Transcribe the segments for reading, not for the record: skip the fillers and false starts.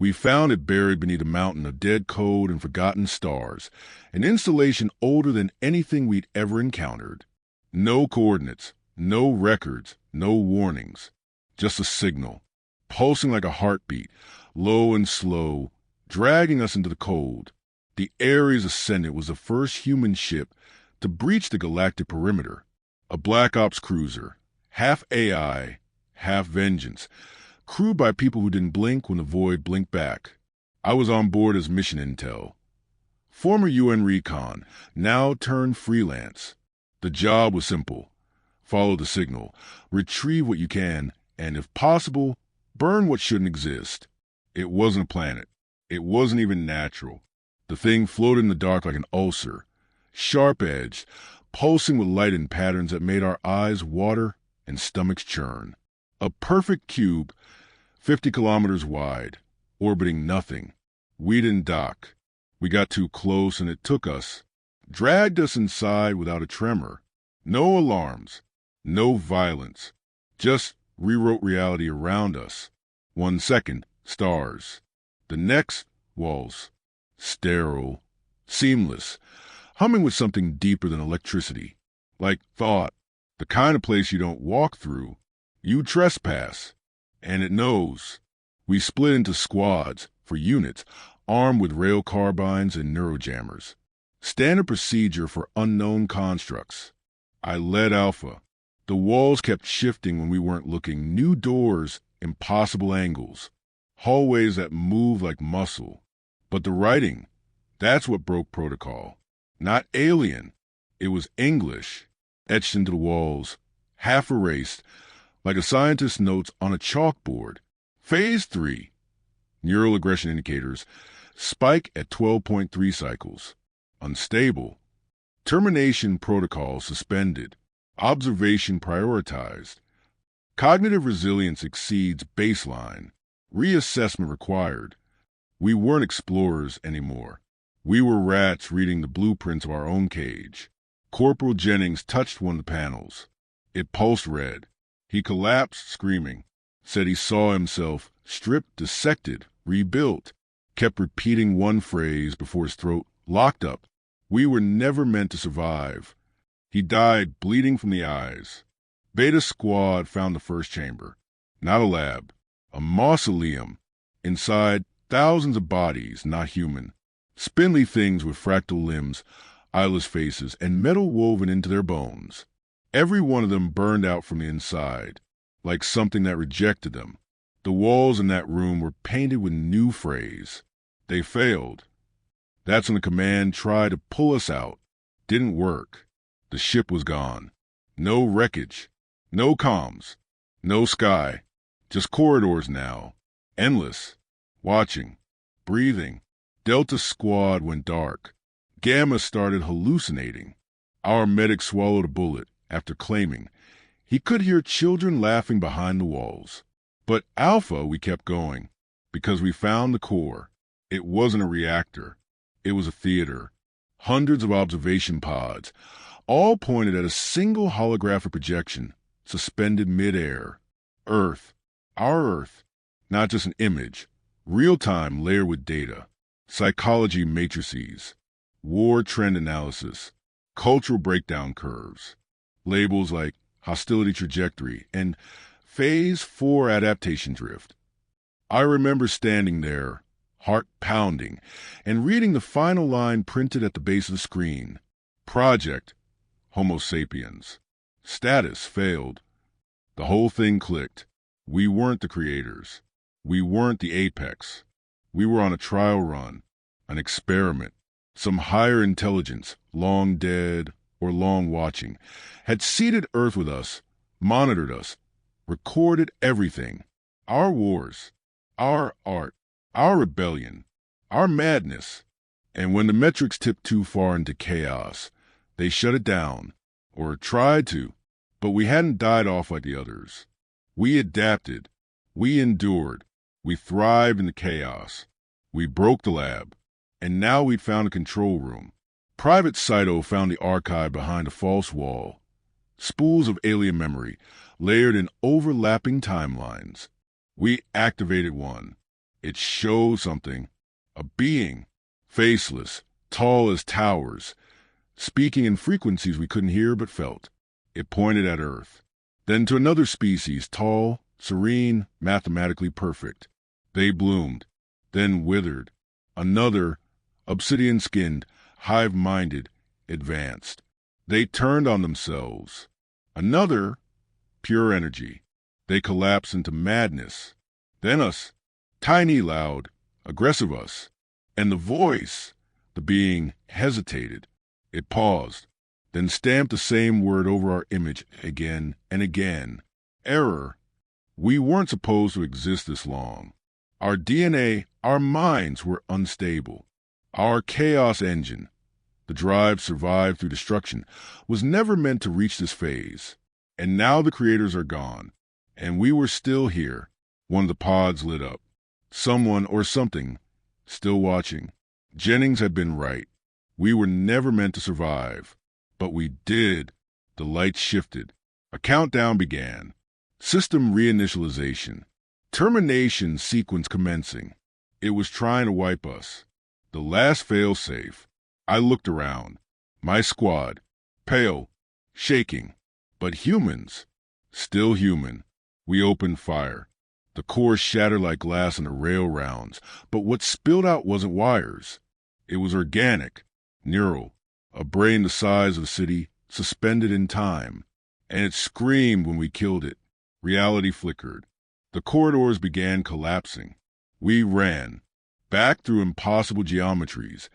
We found it buried beneath a mountain of dead cold and forgotten stars, an installation older than anything we'd ever encountered. No coordinates, no records, no warnings, just a signal, pulsing like a heartbeat, low and slow, dragging us into the cold. The Ares Ascendant was the first human ship to breach the galactic perimeter, a Black Ops cruiser, half AI, half vengeance, crewed by people who didn't blink when the void blinked back. I was on board as mission intel. Former UN recon, now turned freelance. The job was simple. Follow the signal, retrieve what you can, and if possible, burn what shouldn't exist. It wasn't a planet. It wasn't even natural. The thing floated in the dark like an ulcer, sharp-edged, pulsing with light in patterns that made our eyes water and stomachs churn. A perfect cube, 50 kilometers wide, orbiting nothing. We didn't dock. We got too close and it took us, dragged us inside without a tremor. No alarms, no violence, just rewrote reality around us. 1 second, stars. The next, walls. Sterile, seamless, humming with something deeper than electricity. Like thought, the kind of place you don't walk through. You trespass, and it knows. We split into squads, for units, armed with rail carbines and neurojammers. Standard procedure for unknown constructs. I led Alpha. The walls kept shifting when we weren't looking. New doors, impossible angles. Hallways that moved like muscle. But the writing, that's what broke protocol. Not alien. It was English, etched into the walls, half erased, like a scientist's notes on a chalkboard. Phase 3. Neural aggression indicators. Spike at 12.3 cycles. Unstable. Termination protocol suspended. Observation prioritized. Cognitive resilience exceeds baseline. Reassessment required. We weren't explorers anymore. We were rats reading the blueprints of our own cage. Corporal Jennings touched one of the panels. It pulsed red. He collapsed, screaming. Said he saw himself stripped, dissected, rebuilt. Kept repeating one phrase before his throat locked up. We were never meant to survive. He died bleeding from the eyes. Beta Squad found the first chamber. Not a lab. A mausoleum. Inside, thousands of bodies, not human. Spindly things with fractal limbs, eyeless faces, and metal woven into their bones. Every one of them burned out from the inside, like something that rejected them. The walls in that room were painted with new phrase. They failed. That's when the command tried to pull us out. Didn't work. The ship was gone. No wreckage. No comms. No sky. Just corridors now. Endless. Watching, breathing. Delta Squad went dark. Gamma started hallucinating. Our medic swallowed a bullet after claiming he could hear children laughing behind the walls. But Alpha, we kept going, because we found the core. It wasn't a reactor. It was a theater. Hundreds of observation pods, all pointed at a single holographic projection, suspended midair. Earth. Our Earth. Not just an image. Real-time layered with data, psychology matrices, war trend analysis, cultural breakdown curves, labels like hostility trajectory and phase 4 adaptation drift. I remember standing there, heart pounding, and reading the final line printed at the base of the screen. Project, Homo sapiens. Status failed. The whole thing clicked. We weren't the creators. We weren't the apex. We were on a trial run, an experiment. Some higher intelligence, long dead or long watching, had seeded Earth with us, monitored us, recorded everything. Our wars, our art, our rebellion, our madness. And when the metrics tipped too far into chaos, they shut it down, or tried to, but we hadn't died off like the others. We adapted. We endured. We thrived in the chaos. We broke the lab. And now we'd found a control room. Private Saito found the archive behind a false wall. Spools of alien memory, layered in overlapping timelines. We activated one. It showed something. A being, faceless, tall as towers, speaking in frequencies we couldn't hear but felt. It pointed at Earth. Then to another species, tall, serene, mathematically perfect. They bloomed, then withered. Another, obsidian-skinned, hive-minded, advanced. They turned on themselves. Another, pure energy. They collapsed into madness. Then us, tiny, loud, aggressive us. And the voice, the being, hesitated. It paused, then stamped the same word over our image again and again. Error. We weren't supposed to exist this long. Our DNA, our minds were unstable. Our chaos engine, the drive survived through destruction, was never meant to reach this phase. And now the creators are gone, and we were still here. One of the pods lit up. Someone or something still watching. Jennings had been right. We were never meant to survive. But we did. The lights shifted. A countdown began. System reinitialization. Termination sequence commencing. It was trying to wipe us. The last fail-safe. I looked around. My squad. Pale. Shaking. But humans. Still human. We opened fire. The core shattered like glass on the rail rounds. But what spilled out wasn't wires. It was organic. Neural. A brain the size of a city, suspended in time. And it screamed when we killed it. Reality flickered. The corridors began collapsing. We ran, back through impossible geometries,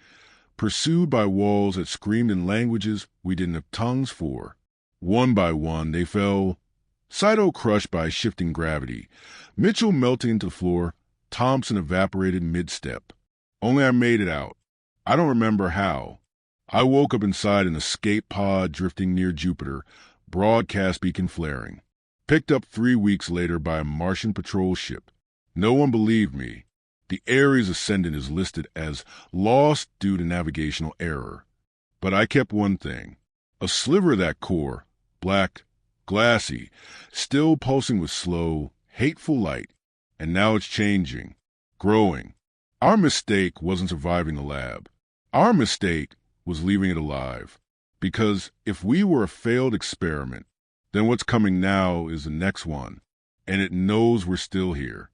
pursued by walls that screamed in languages we didn't have tongues for. One by one, they fell. Saito crushed by shifting gravity. Mitchell melting into the floor. Thompson evaporated mid-step. Only I made it out. I don't remember how. I woke up inside an escape pod drifting near Jupiter, broadcast beacon flaring. Picked up 3 weeks later by a Martian patrol ship. No one believed me. The Ares Ascendant is listed as lost due to navigational error. But I kept one thing. A sliver of that core, black, glassy, still pulsing with slow, hateful light. And now it's changing, growing. Our mistake wasn't surviving the lab. Our mistake was leaving it alive. Because if we were a failed experiment, then what's coming now is the next one, and it knows we're still here.